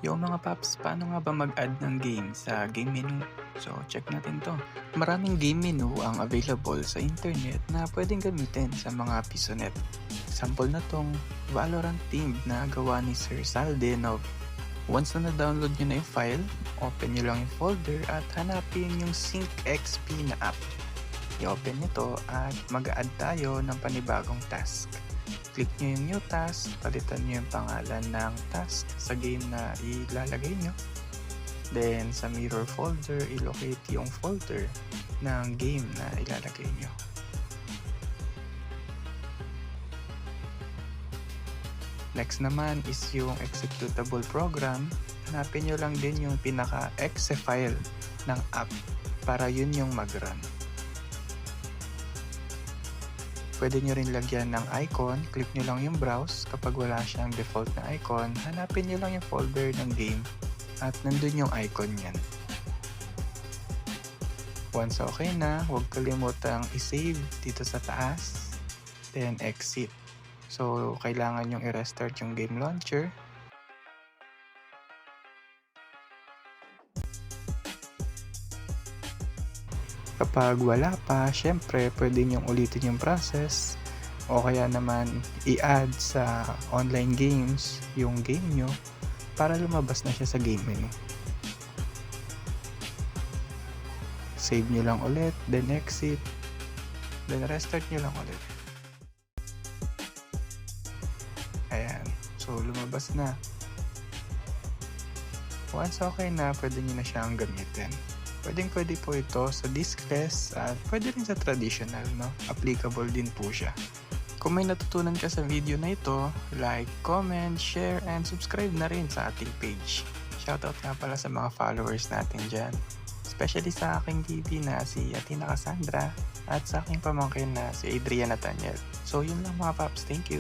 Yo mga paps, paano nga ba mag-add ng game sa game menu? So check natin to. Maraming game menu ang available sa internet na pwedeng gamitin sa mga PisoNet. Example na tong Valorant Team na gawa ni Sir Saldenov. Once na na-download nyo na yung file, open nyo lang yung folder at hanapin yung SyncXP na app. I-open nyo at mag-add tayo ng panibagong task. Click nyo yung new task, palitan nyo yung pangalan ng task sa game na ilalagay nyo. Then sa mirror folder, ilocate yung folder ng game na ilalagay nyo. Next naman is yung executable program. Hanapin nyo lang din yung pinaka-exe file ng app para yun yung mag-run. Pwede nyo rin lagyan ng icon, click nyo lang yung browse. Kapag wala siyang default na icon, hanapin nyo lang yung folder ng game at nandun yung icon yan. Once okay na, huwag kalimutang i-save dito sa taas, then exit. So, kailangan yung i-restart yung game launcher. Kapag wala pa, syempre pwede nyong ulitin yung process o kaya naman i-add sa online games yung game nyo para lumabas na siya sa game menu. Save nyo lang ulit, then exit, then restart nyo lang ulit. Ayan, so lumabas na. Once okay na, pwede nyo na siyang gamitin. Pwede po ito sa diskless at pwede rin sa traditional, no? Applicable din po siya. Kung may natutunan ka sa video na ito, like, comment, share, and subscribe na rin sa ating page. Shoutout nga pala sa mga followers natin dyan. Especially sa aking TV na si Athena Cassandra at sa aking pamangkin na si Adrian Nathaniel. So yun lang mga paps, thank you!